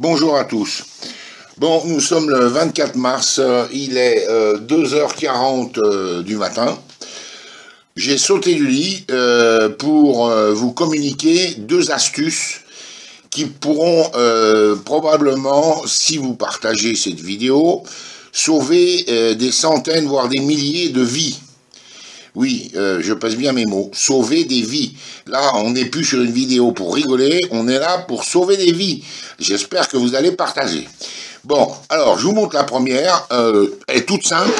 Bonjour à tous. Bon, nous sommes le 24 mars, il est 2h40 du matin. J'ai sauté du lit pour vous communiquer deux astuces qui pourront probablement, si vous partagez cette vidéo, sauver des centaines, voire des milliers de vies. Oui, je pèse bien mes mots. Sauver des vies. Là, on n'est plus sur une vidéo pour rigoler, on est là pour sauver des vies. J'espère que vous allez partager. Bon, alors, je vous montre la première. Elle est toute simple.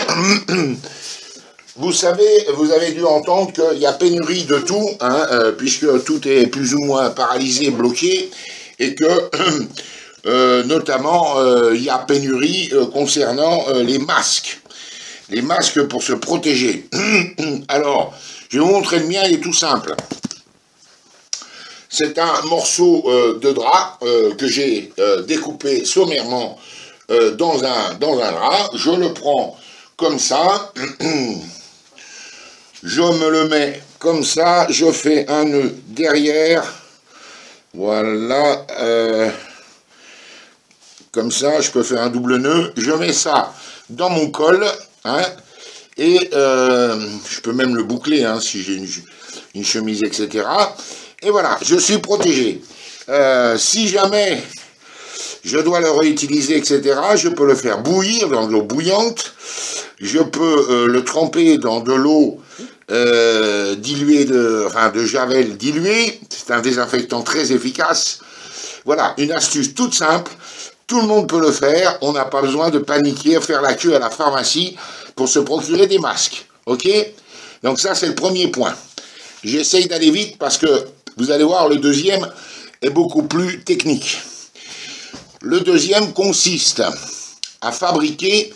Vous savez, vous avez dû entendre qu'il y a pénurie de tout, hein, puisque tout est plus ou moins paralysé, bloqué, et que, notamment, il y a pénurie concernant les masques. Les masques pour se protéger. Alors, je vais vous montrer le mien, il est tout simple. C'est un morceau de drap que j'ai découpé sommairement dans un drap. Je le prends comme ça. Je me le mets comme ça. Je fais un nœud derrière. Voilà. Comme ça, je peux faire un double nœud. Je mets ça dans mon col. Hein, et je peux même le boucler hein, si j'ai une chemise, etc. Et voilà, je suis protégé. Si jamais je dois le réutiliser, etc., je peux le faire bouillir dans de l'eau bouillante. Je peux le tremper dans de l'eau diluée, de javel dilué. C'est un désinfectant très efficace. Voilà, une astuce toute simple. Tout le monde peut le faire, on n'a pas besoin de paniquer, faire la queue à la pharmacie pour se procurer des masques, ok? Donc ça, c'est le premier point. J'essaye d'aller vite parce que, vous allez voir, le deuxième est beaucoup plus technique. Le deuxième consiste à fabriquer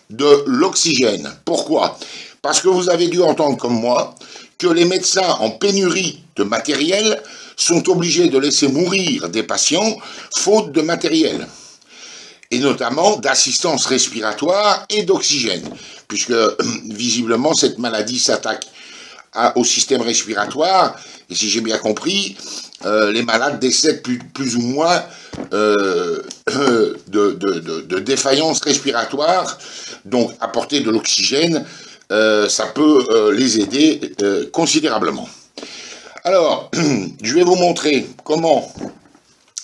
de l'oxygène. Pourquoi? Parce que vous avez dû entendre comme moi que les médecins en pénurie de matériel sont obligés de laisser mourir des patients faute de matériel. Et notamment d'assistance respiratoire et d'oxygène, puisque visiblement cette maladie s'attaque au système respiratoire, et si j'ai bien compris, les malades décèdent plus ou moins de défaillance respiratoire, donc apporter de l'oxygène, ça peut les aider considérablement. Alors, je vais vous montrer comment...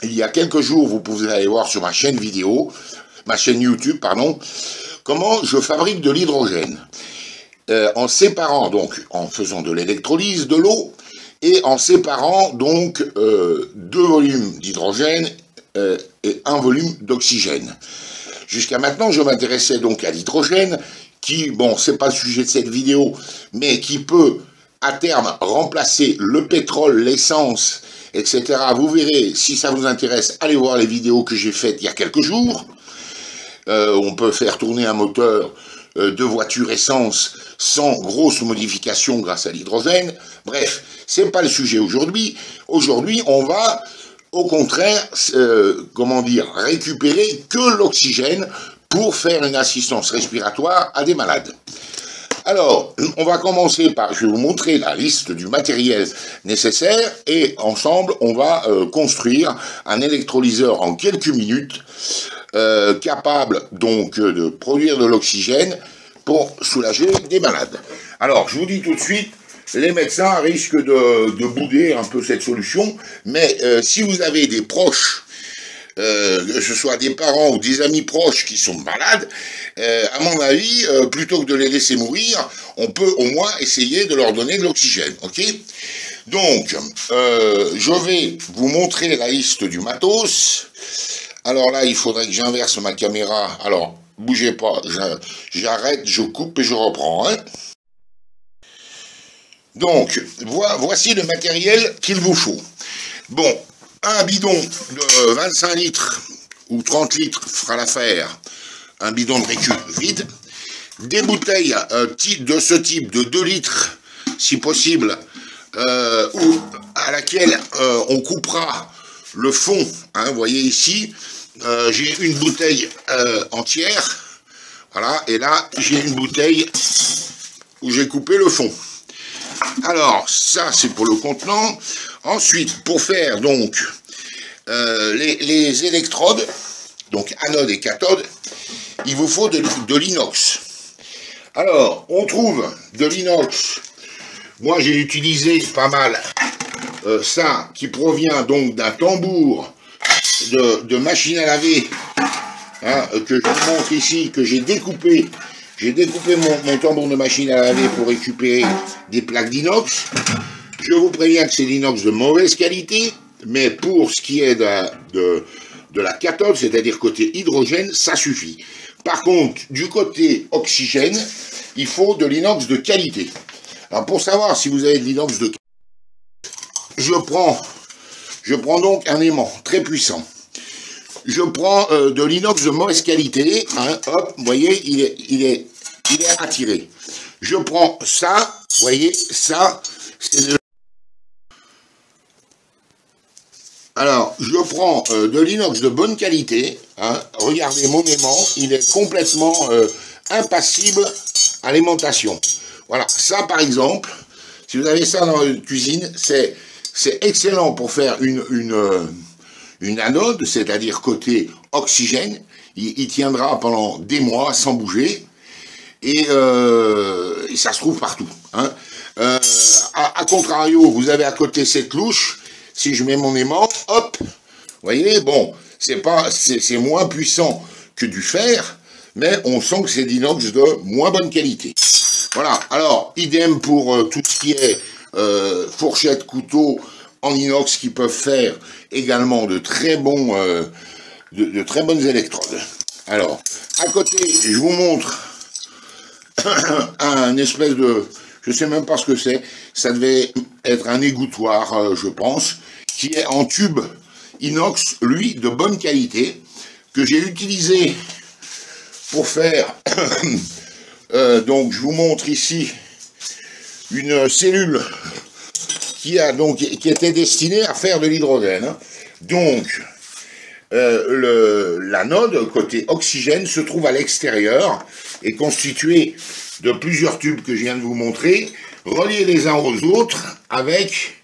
Il y a quelques jours, vous pouvez aller voir sur ma chaîne YouTube, pardon, comment je fabrique de l'hydrogène. En séparant, donc, en faisant de l'électrolyse de l'eau, et en séparant, donc, 2 volumes d'hydrogène et 1 volume d'oxygène. Jusqu'à maintenant, je m'intéressais donc à l'hydrogène, qui, bon, c'est pas le sujet de cette vidéo, mais qui peut, à terme, remplacer le pétrole, l'essence, etc. Vous verrez, si ça vous intéresse, allez voir les vidéos que j'ai faites il y a quelques jours. On peut faire tourner un moteur de voiture essence sans grosse modification grâce à l'hydrogène. Bref, c'est pas le sujet aujourd'hui. Aujourd'hui, on va, au contraire, récupérer que l'oxygène pour faire une assistance respiratoire à des malades. Alors, on va commencer par, je vais vous montrer la liste du matériel nécessaire et ensemble, on va construire un électrolyseur en quelques minutes capable donc de produire de l'oxygène pour soulager des malades. Alors, je vous dis tout de suite, les médecins risquent de bouder un peu cette solution, mais si vous avez des proches, que ce soit des parents ou des amis proches qui sont malades, à mon avis, plutôt que de les laisser mourir, on peut au moins essayer de leur donner de l'oxygène, ok? Donc, je vais vous montrer la liste du matos. Alors là, il faudrait que j'inverse ma caméra. Alors, bougez pas, j'arrête, je coupe et je reprends, hein? Donc, voici le matériel qu'il vous faut. Bon, un bidon de 25 litres ou 30 litres fera l'affaire, un bidon de récup vide, des bouteilles de ce type de 2 litres, si possible, à laquelle on coupera le fond, hein, vous voyez ici, j'ai une bouteille entière, voilà, et là j'ai une bouteille où j'ai coupé le fond. Alors, ça c'est pour le contenant. Ensuite, pour faire donc les électrodes, donc anode et cathode, il vous faut de l'inox. Alors, on trouve de l'inox. Moi, j'ai utilisé pas mal ça, qui provient donc d'un tambour de machine à laver, hein, que je vous montre ici, que j'ai découpé. J'ai découpé mon tambour de machine à laver pour récupérer des plaques d'inox. Je vous préviens que c'est l'inox de mauvaise qualité, mais pour ce qui est de la cathode, c'est-à-dire côté hydrogène, ça suffit. Par contre, du côté oxygène, il faut de l'inox de qualité. Alors pour savoir si vous avez de l'inox de qualité, je prends donc un aimant très puissant. Je prends de l'inox de mauvaise qualité, hein, hop, vous voyez, il est attiré. Je prends ça, vous voyez, ça, c'est de... Alors, je prends de l'inox de bonne qualité, hein, regardez mon aimant, il est complètement impassible à l'aimantation. Voilà, ça par exemple, si vous avez ça dans votre cuisine, c'est excellent pour faire une anode, c'est-à-dire côté oxygène. Il tiendra pendant des mois sans bouger, et ça se trouve partout. Hein. À contrario, vous avez à côté cette louche. Si je mets mon aimant, hop, vous voyez, bon, c'est moins puissant que du fer, mais on sent que c'est d'inox de moins bonne qualité. Voilà, alors, idem pour tout ce qui est fourchette, couteau en inox qui peuvent faire également de très bons, de très bonnes électrodes. Alors, à côté, je vous montre un espèce de... Je sais même pas ce que c'est, ça devait être un égouttoir, je pense, qui est en tube inox, lui, de bonne qualité, que j'ai utilisé pour faire, donc je vous montre ici, une cellule qui était destinée à faire de l'hydrogène. Hein. Donc, l'anode, côté oxygène, se trouve à l'extérieur, est constituée de plusieurs tubes que je viens de vous montrer, reliés les uns aux autres avec...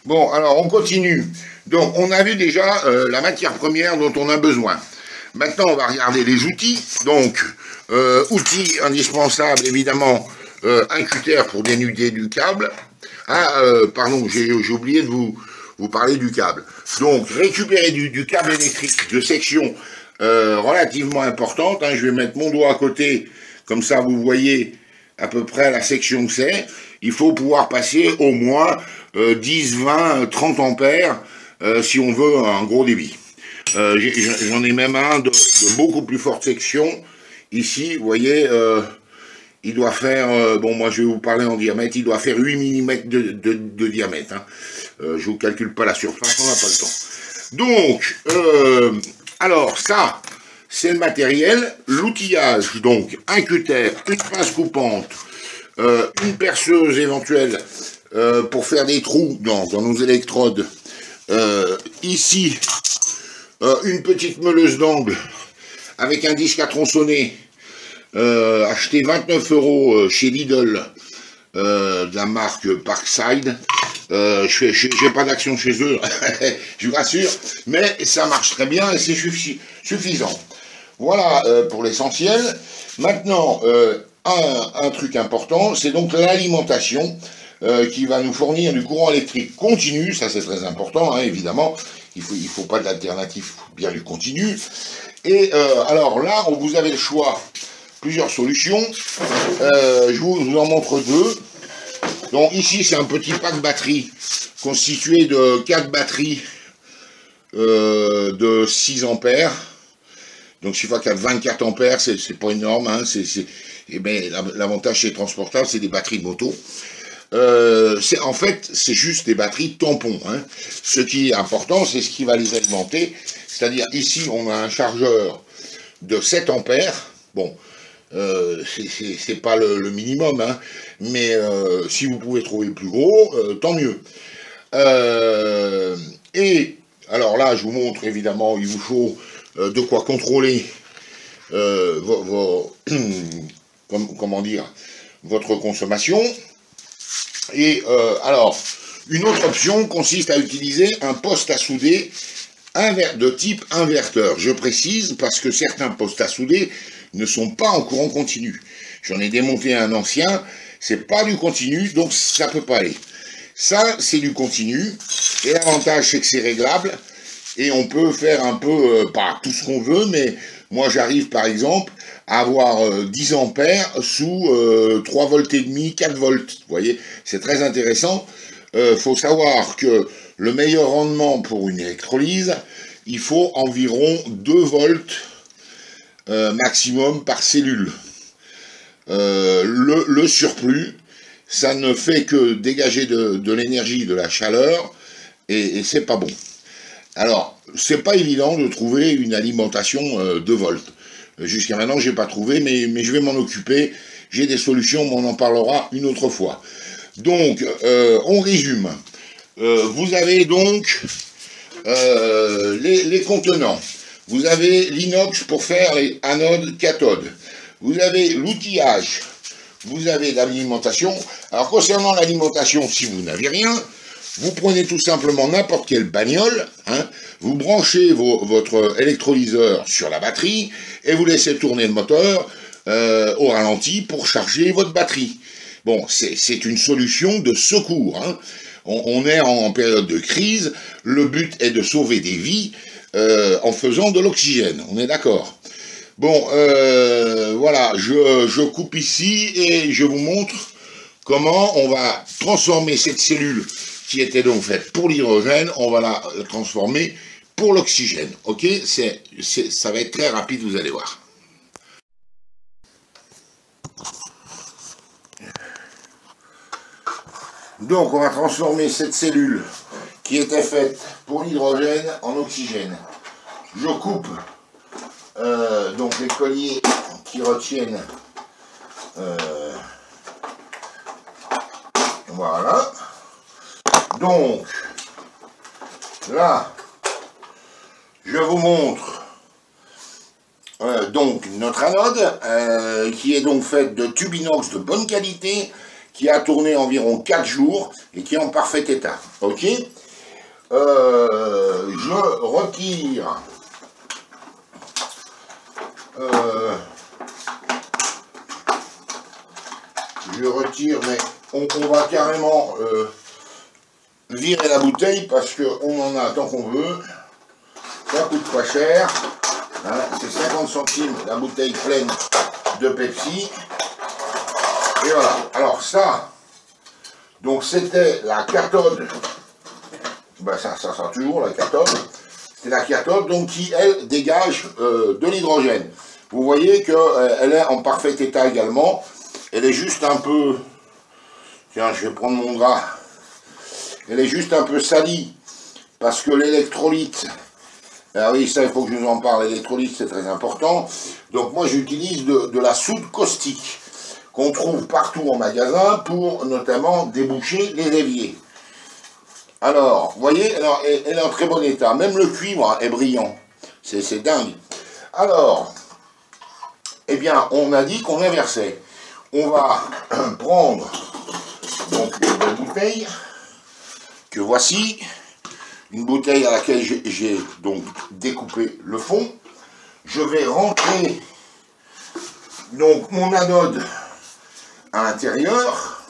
Bon, alors on continue. Donc, on a vu déjà la matière première dont on a besoin. Maintenant, on va regarder les outils. Donc, outils indispensables, évidemment, un cutter pour dénuder du câble. Ah, pardon, j'ai oublié de vous parler du câble. Donc, récupérer du câble électrique de section relativement importante, hein, je vais mettre mon doigt à côté, comme ça vous voyez à peu près la section que c'est. Il faut pouvoir passer au moins 10, 20, 30 ampères si on veut un gros débit. J'en ai même un de beaucoup plus forte section. Ici, vous voyez, il doit faire, bon moi je vais vous parler en diamètre, il doit faire 8 mm de diamètre. Hein. Je vous calcule pas la surface, on n'a pas le temps. Donc, alors ça, c'est le matériel, l'outillage, donc un cutter, une pince coupante, une perceuse éventuelle pour faire des trous dans nos électrodes. Ici, une petite meuleuse d'angle avec un disque à tronçonner, acheté 29 € chez Lidl, de la marque Parkside. J'ai pas d'action chez eux, je vous rassure, mais ça marche très bien et c'est suffisant. Voilà pour l'essentiel. Maintenant, un truc important, c'est donc l'alimentation qui va nous fournir du courant électrique continu, ça c'est très important, hein, évidemment, il faut pas d'alternative, bien du continu. Et alors là, vous avez le choix, plusieurs solutions, je vous en montre deux. Donc ici, c'est un petit pack batterie constitué de 4 batteries de 6 ampères. Donc je sais pas qu'à 24 ampères, c'est pas énorme. Hein, et ben, l'avantage c'est transportable, c'est des batteries moto. En fait, c'est juste des batteries tampons. Hein. Ce qui est important, c'est ce qui va les alimenter. C'est-à-dire ici, on a un chargeur de 7 ampères. Bon, c'est pas le minimum, hein, mais si vous pouvez trouver le plus gros, tant mieux. Et alors là, je vous montre évidemment, il vous faut de quoi contrôler comment dire, votre consommation. Et alors, Une autre option consiste à utiliser un poste à souder de type inverteur. Je précise parce que certains postes à souder ne sont pas en courant continu. J'en ai démonté un ancien, c'est pas du continu, donc ça peut pas aller. Ça, c'est du continu, et l'avantage, c'est que c'est réglable, et on peut faire un peu, pas tout ce qu'on veut, mais moi, j'arrive, par exemple, à avoir 10 ampères sous 3 volts et demi, 4 volts. Vous voyez, c'est très intéressant. Faut savoir que le meilleur rendement pour une électrolyse, il faut environ 2 volts maximum par cellule. Le surplus, ça ne fait que dégager de l'énergie, de la chaleur, et c'est pas bon. Alors, c'est pas évident de trouver une alimentation 2 volts. Jusqu'à maintenant, j'ai pas trouvé, mais je vais m'en occuper. J'ai des solutions, mais on en parlera une autre fois. Donc, on résume. Vous avez donc les contenants. Vous avez l'inox pour faire les anodes, cathodes. Vous avez l'outillage. Vous avez l'alimentation. Alors, concernant l'alimentation, si vous n'avez rien, vous prenez tout simplement n'importe quelle bagnole, hein, vous branchez votre électrolyseur sur la batterie et vous laissez tourner le moteur au ralenti pour charger votre batterie. Bon, c'est une solution de secours. Hein. On est en période de crise, le but est de sauver des vies en faisant de l'oxygène, on est d'accord. Bon, voilà, je coupe ici et je vous montre comment on va transformer cette cellule qui était donc faite pour l'hydrogène, on va la transformer pour l'oxygène. Ok, ça va être très rapide, vous allez voir. Donc on va transformer cette cellule qui était faite pour l'hydrogène en oxygène. Je coupe donc les colliers qui retiennent voilà. Donc là je vous montre donc notre anode qui est donc faite de tube inox de bonne qualité, qui a tourné environ 4 jours et qui est en parfait état. Ok, je retire mais on va carrément virer la bouteille parce qu'on en a tant qu'on veut. Ça coûte pas cher. Hein, c'est 50 centimes la bouteille pleine de Pepsi. Et voilà. Alors ça, donc c'était la cathode. Ben ça sera toujours la cathode. C'est la cathode donc qui, elle, dégage de l'hydrogène. Vous voyez qu'elle est en parfait état également. Elle est juste un peu... Tiens, je vais prendre mon drap. Elle est juste un peu salie. Parce que l'électrolyte... Ah oui, ça, il faut que je vous en parle. L'électrolyte, c'est très important. Donc moi, j'utilise de la soude caustique qu'on trouve partout en magasin pour notamment déboucher les éviers. Alors, vous voyez, alors, elle est en très bon état. Même le cuivre est brillant. C'est dingue. Alors, eh bien, on a dit qu'on inversait. On va prendre donc une bouteille que voici. Une bouteille à laquelle j'ai donc découpé le fond. Je vais rentrer donc mon anode à l'intérieur.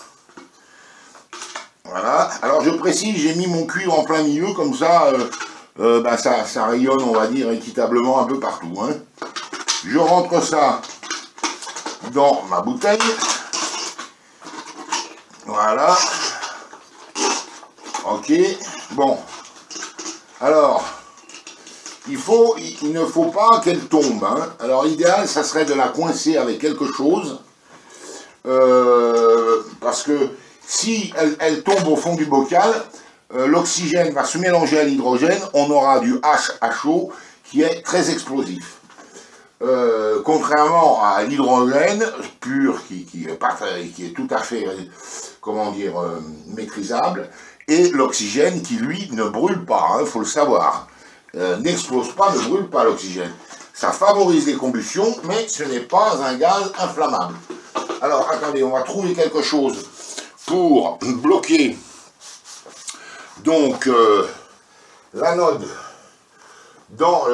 Voilà. Alors je précise, j'ai mis mon cuivre en plein milieu, comme ça, ça rayonne, on va dire, équitablement un peu partout. Hein. Je rentre ça dans ma bouteille. Voilà. Ok. Bon. Alors, il ne faut pas qu'elle tombe. Hein. Alors l'idéal, ça serait de la coincer avec quelque chose. Parce que si elle tombe au fond du bocal, l'oxygène va se mélanger à l'hydrogène, on aura du HHO qui est très explosif. Contrairement à l'hydrogène pur qui est tout à fait, comment dire, maîtrisable, et l'oxygène qui, lui, ne brûle pas, il faut le savoir. N'explose pas, ne brûle pas l'oxygène. Ça favorise les combustions, mais ce n'est pas un gaz inflammable. Alors, attendez, on va trouver quelque chose pour bloquer donc l'anode dans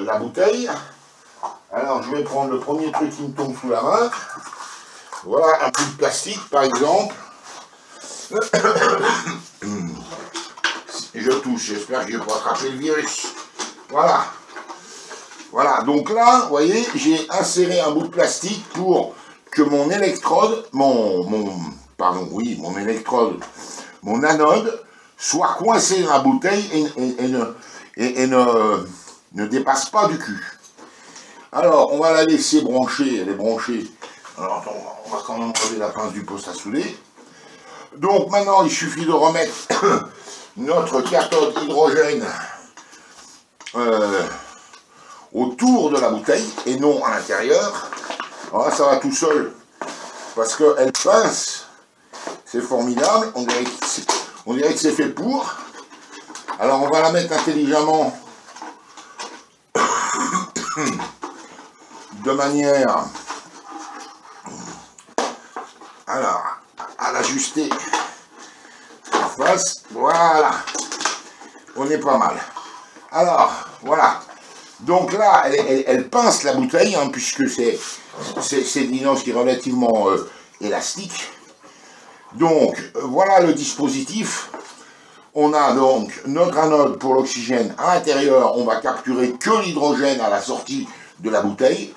la bouteille. Alors je vais prendre le premier truc qui me tombe sous la main. Voilà un bout de plastique par exemple. Je touche, j'espère que je vais pas attraper le virus. Voilà. Voilà, donc là, vous voyez, j'ai inséré un bout de plastique pour que mon électrode, mon électrode, mon anode, soit coincé dans la bouteille et ne dépasse pas du cul. Alors, on va la laisser brancher, elle est branchée. Alors, attends, on va quand même enlever la pince du poste à souder. Donc maintenant, il suffit de remettre notre cathode hydrogène autour de la bouteille et non à l'intérieur. Alors là, ça va tout seul parce qu'elle pince. C'est formidable. On dirait que c'est fait pour. Alors on va la mettre intelligemment de manière à l'ajuster en face. Voilà. On est pas mal. Alors, voilà. Donc là, elle pince la bouteille, hein, puisque c'est de l'inox qui est relativement élastique. Donc, voilà le dispositif. On a donc notre anode pour l'oxygène à l'intérieur. On va capturer que l'hydrogène à la sortie de la bouteille.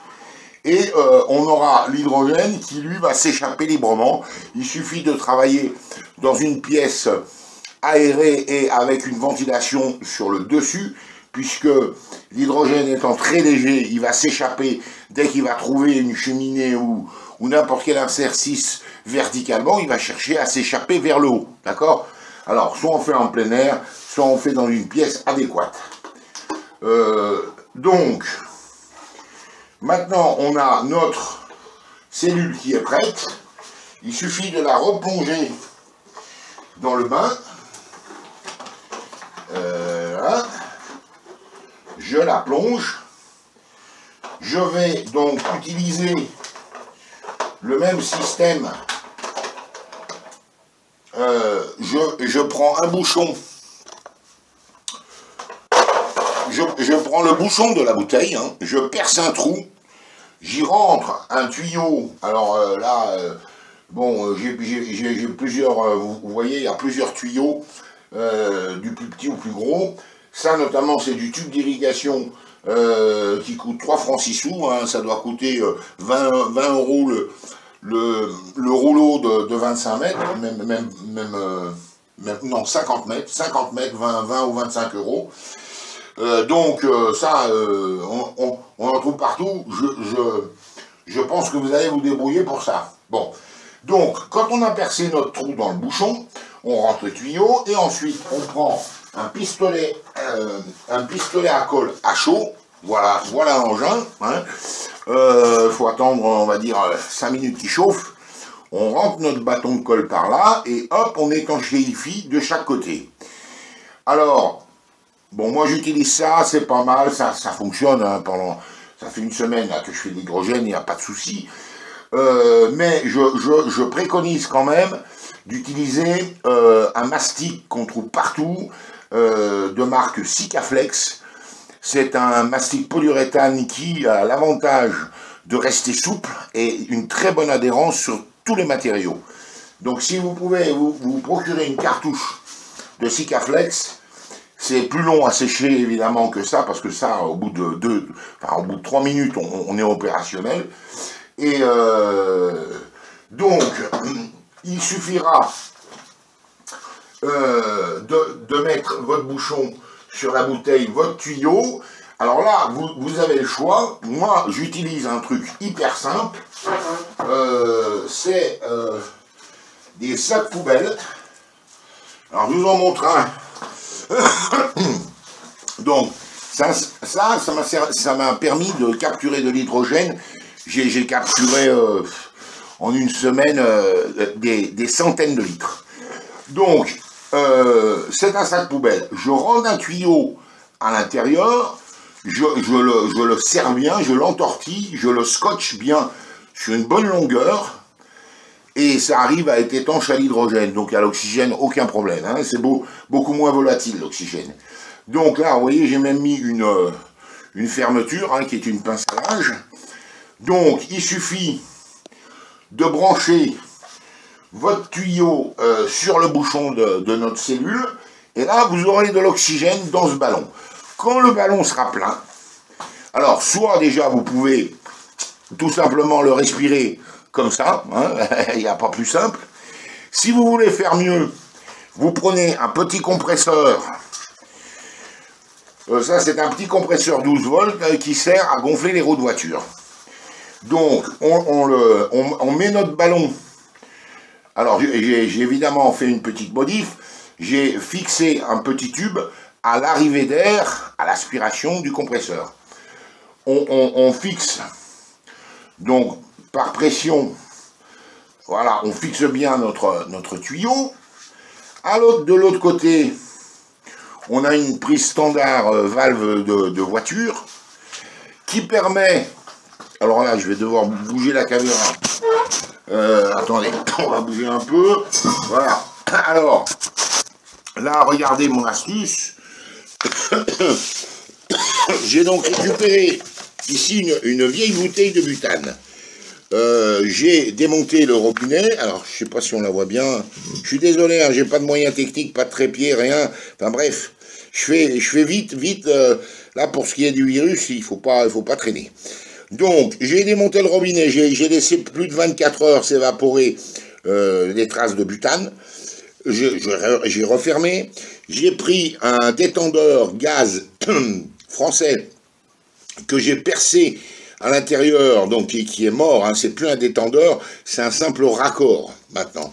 Et on aura l'hydrogène qui, lui, va s'échapper librement. Il suffit de travailler dans une pièce aérée et avec une ventilation sur le dessus, puisque l'hydrogène étant très léger, il va s'échapper dès qu'il va trouver une cheminée ou n'importe quel interstice verticalement, il va chercher à s'échapper vers le haut, d'accord? Alors, soit on fait en plein air, soit on fait dans une pièce adéquate. Donc, maintenant, on a notre cellule qui est prête. Il suffit de la replonger dans le bain. Voilà. Je la plonge. Je vais donc utiliser le même système. Je prends un bouchon. Je prends le bouchon de la bouteille, hein, je perce un trou, j'y rentre un tuyau. Alors là, bon, j'ai plusieurs, vous voyez, il y a plusieurs tuyaux, du plus petit au plus gros. Ça, notamment, c'est du tube d'irrigation qui coûte 3 francs 6 sous. Hein, ça doit coûter 20 € le rouleau de 25 mètres, non, 50 mètres, 20 ou 25 €. Donc ça, on en trouve partout. Je pense que vous allez vous débrouiller pour ça. Bon, donc quand on a percé notre trou dans le bouchon, on rentre le tuyau et ensuite on prend un pistolet à colle à chaud. Voilà l'engin. Hein. Faut attendre, on va dire, 5 minutes qu'il chauffe. On rentre notre bâton de colle par là et hop, on étanchéifie de chaque côté. Alors, bon, moi j'utilise ça, c'est pas mal, ça fonctionne, hein, ça fait une semaine là, que je fais de l'hydrogène, il n'y a pas de souci. Mais je préconise quand même d'utiliser un mastic qu'on trouve partout, de marque Sikaflex. C'est un mastic polyuréthane qui a l'avantage de rester souple et une très bonne adhérence sur tous les matériaux. Donc si vous pouvez vous procurer une cartouche de Sikaflex, c'est plus long à sécher évidemment que ça, parce que ça, au bout de 3 minutes, on est opérationnel. Et donc, il suffira de mettre votre bouchon sur la bouteille, votre tuyau. Alors là, vous avez le choix. Moi, j'utilise un truc hyper simple. C'est des sacs poubelles. Alors, je vous en montre un. Donc, ça m'a permis de capturer de l'hydrogène. J'ai capturé en une semaine des centaines de litres. Donc, c'est un sac poubelle. Je rentre un tuyau à l'intérieur, je le serre bien, je l'entortille, je le scotche bien sur une bonne longueur. et ça arrive à être étanche à l'hydrogène, donc à l'oxygène, aucun problème, hein, c'est beaucoup moins volatile l'oxygène. Donc là, vous voyez, j'ai même mis une fermeture, hein, qui est une pince à linge. Donc, il suffit de brancher votre tuyau sur le bouchon de notre cellule, et là, vous aurez de l'oxygène dans ce ballon. Quand le ballon sera plein, alors, soit déjà, vous pouvez tout simplement le respirer comme ça, hein, il n'y a pas plus simple. Si vous voulez faire mieux, vous prenez un petit compresseur. Ça, c'est un petit compresseur 12 volts qui sert à gonfler les roues de voiture. Donc, on met notre ballon. Alors, j'ai évidemment fait une petite modif. J'ai fixé un petit tube à l'arrivée d'air, à l'aspiration du compresseur. On fixe, donc, par pression, voilà, on fixe bien notre tuyau. De l'autre côté, on a une prise standard valve de voiture qui permet, alors là je vais devoir bouger la caméra, attendez, on va bouger un peu, voilà, alors, là regardez mon astuce, j'ai donc récupéré ici une vieille bouteille de butane. J'ai démonté le robinet, alors je sais pas si on la voit bien, je suis désolé, hein, j'ai pas de moyens techniques, pas de trépied, rien, enfin bref, je fais vite, là pour ce qui est du virus, il faut pas traîner. Donc, j'ai démonté le robinet, j'ai laissé plus de 24 heures s'évaporer les traces de butane, j'ai refermé, j'ai pris un détendeur gaz français que j'ai percé à l'intérieur, donc qui est mort, hein, c'est plus un détendeur, c'est un simple raccord maintenant.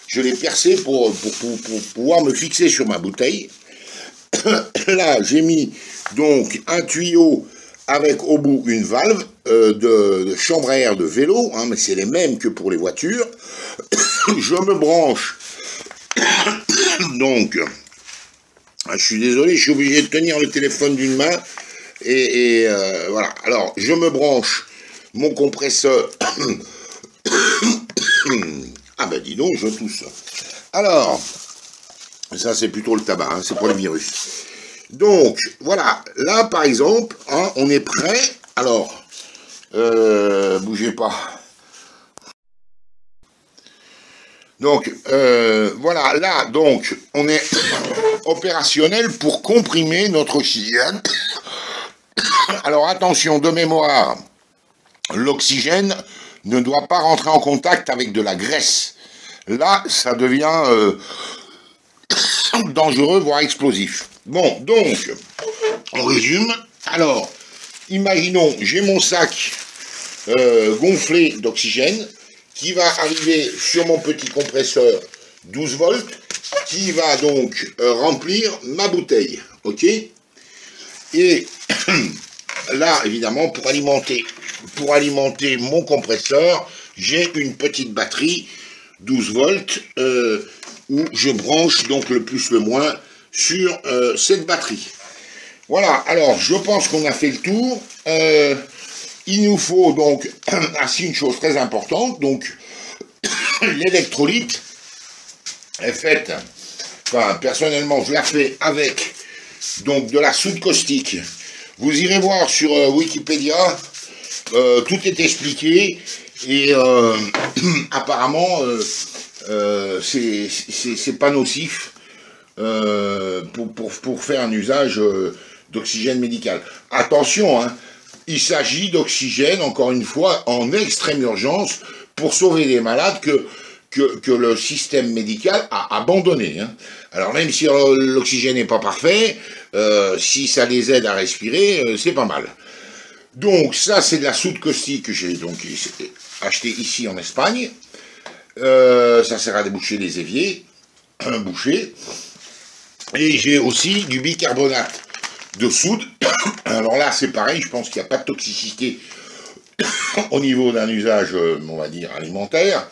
Je l'ai percé pour pouvoir me fixer sur ma bouteille. Là, j'ai mis donc un tuyau avec au bout une valve de chambre à air de vélo, hein, mais c'est les mêmes que pour les voitures. Je me branche. Donc, je suis désolé, je suis obligé de tenir le téléphone d'une main. Et voilà, alors je me branche mon compresseur. Ah ben dis donc, je tousse. Alors, ça c'est plutôt le tabac, hein, c'est pour le virus. Donc, voilà, là par exemple, hein, on est prêt. Alors, bougez pas. Donc, voilà, là, donc, on est opérationnel pour comprimer notre oxygène. Alors attention, de mémoire, l'oxygène ne doit pas rentrer en contact avec de la graisse. Là, ça devient dangereux, voire explosif. Bon, donc, on résume. Alors, imaginons, j'ai mon sac gonflé d'oxygène qui va arriver sur mon petit compresseur 12 volts qui va donc remplir ma bouteille, ok? Et là, évidemment, pour alimenter mon compresseur, j'ai une petite batterie 12 volts où je branche donc le plus le moins sur cette batterie. Voilà, alors je pense qu'on a fait le tour. Il nous faut donc ainsi une chose très importante, donc l'électrolyte est faite, enfin personnellement je la fais avec donc de la soude caustique. Vous irez voir sur Wikipédia, tout est expliqué et apparemment c'est pas nocif pour faire un usage d'oxygène médical. Attention, hein, il s'agit d'oxygène, encore une fois, en extrême urgence pour sauver des malades que le système médical a abandonné. Hein. Alors même si l'oxygène n'est pas parfait, si ça les aide à respirer, c'est pas mal. Donc ça c'est de la soude caustique que j'ai donc acheté ici en Espagne. Ça sert à déboucher les éviers, boucher. Et j'ai aussi du bicarbonate de soude. Alors là c'est pareil, je pense qu'il n'y a pas de toxicité au niveau d'un usage, on va dire, alimentaire.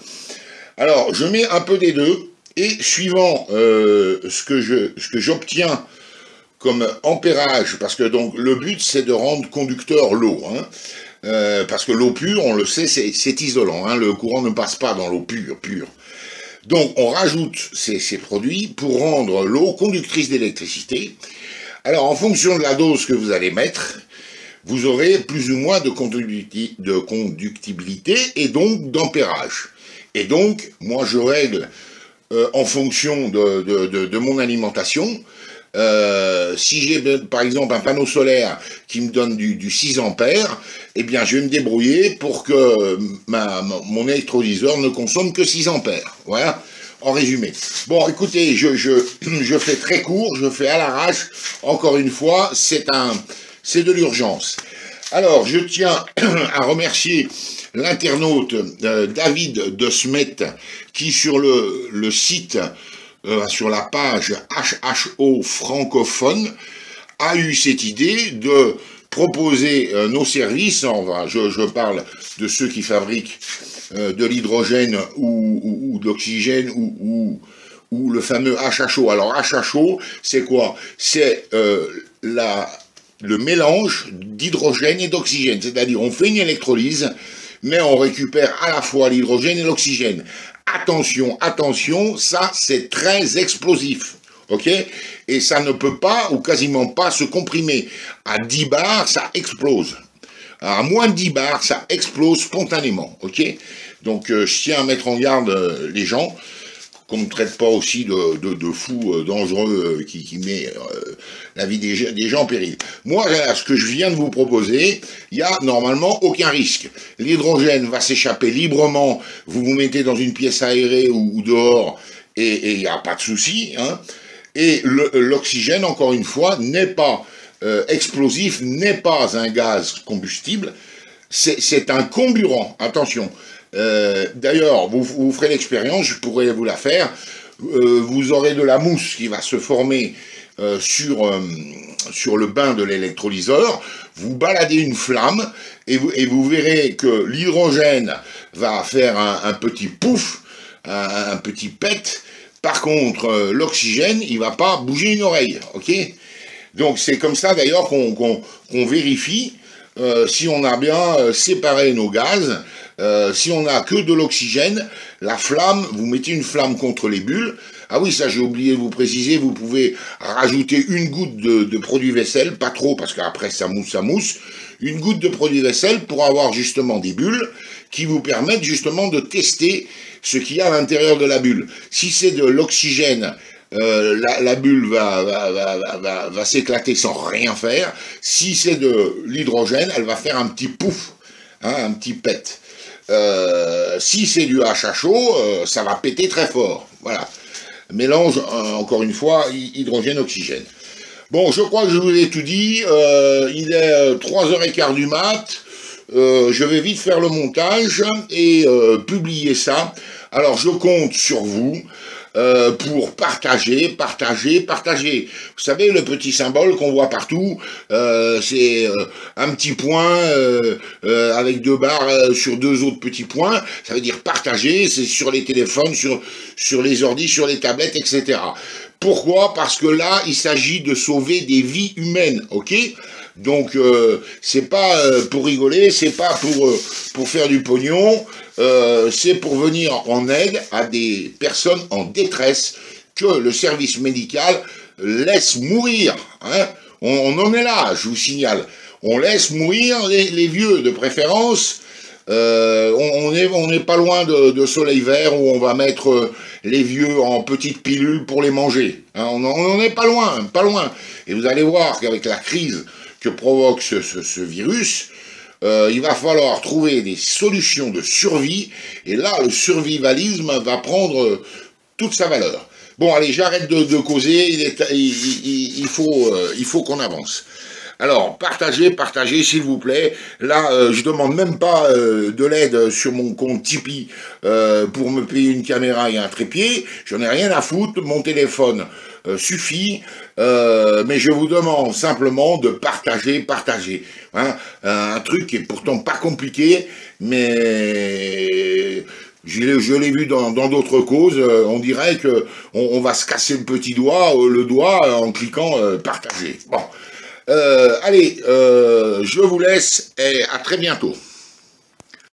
Alors, je mets un peu des deux, et suivant ce que j'obtiens comme ampérage, parce que donc le but c'est de rendre conducteur l'eau, hein. parce que l'eau pure, on le sait, c'est isolant, hein, le courant ne passe pas dans l'eau pure. Donc on rajoute ces produits pour rendre l'eau conductrice d'électricité. Alors en fonction de la dose que vous allez mettre, vous aurez plus ou moins de conductibilité et donc d'ampérage. Et donc, moi je règle en fonction de mon alimentation. Si j'ai par exemple un panneau solaire qui me donne du 6 ampères, eh bien je vais me débrouiller pour que mon électrolyseur ne consomme que 6 ampères. Voilà, en résumé. Bon, écoutez, je fais très court, je fais à l'arrache. Encore une fois, c'est de l'urgence. Alors, je tiens à remercier l'internaute David de Smet qui sur le site, sur la page HHO francophone, a eu cette idée de proposer nos services, enfin, je parle de ceux qui fabriquent de l'hydrogène ou de l'oxygène ou le fameux HHO. Alors HHO, c'est quoi? C'est le mélange d'hydrogène et d'oxygène, c'est-à-dire on fait une électrolyse, mais on récupère à la fois l'hydrogène et l'oxygène. Attention, attention, ça c'est très explosif, ok? Et ça ne peut pas ou quasiment pas se comprimer. À 10 bars, ça explose. À moins de 10 bars, ça explose spontanément, ok? Donc je tiens à mettre en garde les gens, qu'on ne traite pas aussi de fous dangereux qui met la vie des gens en péril. Moi, ce que je viens de vous proposer, il n'y a normalement aucun risque. L'hydrogène va s'échapper librement, vous vous mettez dans une pièce aérée ou dehors, et il n'y a pas de souci, hein. Et l'oxygène, encore une fois, n'est pas explosif, n'est pas un gaz combustible, c'est un comburant, attention. D'ailleurs, vous ferez l'expérience, je pourrais vous la faire, vous aurez de la mousse qui va se former sur le bain de l'électrolyseur, vous baladez une flamme et vous verrez que l'hydrogène va faire un petit pouf, un petit pet. Par contre, l'oxygène, il va pas bouger une oreille, ok? Donc c'est comme ça d'ailleurs qu'on vérifie si on a bien séparé nos gaz. Si on n'a que de l'oxygène, la flamme, vous mettez une flamme contre les bulles. Ah oui, ça j'ai oublié de vous préciser, vous pouvez rajouter une goutte de produit vaisselle, pas trop parce qu'après ça mousse, une goutte de produit vaisselle pour avoir justement des bulles qui vous permettent justement de tester ce qu'il y a à l'intérieur de la bulle. Si c'est de l'oxygène, la bulle va s'éclater sans rien faire. Si c'est de l'hydrogène, elle va faire un petit pouf, hein, un petit pet. Si c'est du HHO, ça va péter très fort. Voilà. Mélange, encore une fois, hydrogène-oxygène. Bon, je crois que je vous ai tout dit. Il est 3h15 du mat. Je vais vite faire le montage et publier ça. Alors, je compte sur vous pour partager. Vous savez, le petit symbole qu'on voit partout, c'est un petit point avec 2 barres sur 2 autres petits points. Ça veut dire partager, c'est sur les téléphones, sur les ordis, sur les tablettes, etc. Pourquoi? Parce que là, il s'agit de sauver des vies humaines, ok? Donc, c'est pas pour rigoler, c'est pas pour faire du pognon, c'est pour venir en aide à des personnes en détresse que le service médical laisse mourir. Hein. On en est là, je vous signale. On laisse mourir les vieux, de préférence. On n'est pas loin de soleil vert où on va mettre les vieux en petites pilules pour les manger. Hein. On n'en est pas loin, pas loin. Et vous allez voir qu'avec la crise que provoque ce virus, il va falloir trouver des solutions de survie, et là, le survivalisme va prendre toute sa valeur. Bon, allez, j'arrête de causer, il faut qu'on avance. Alors, partagez, s'il vous plaît. Là, je demande même pas de l'aide sur mon compte Tipeee pour me payer une caméra et un trépied. J'en ai rien à foutre, mon téléphone suffit, mais je vous demande simplement de partager. Hein, un truc qui est pourtant pas compliqué, mais je l'ai vu dans d'autres causes, on dirait que on va se casser le petit doigt, le doigt en cliquant partager. Bon. Allez, je vous laisse et à très bientôt.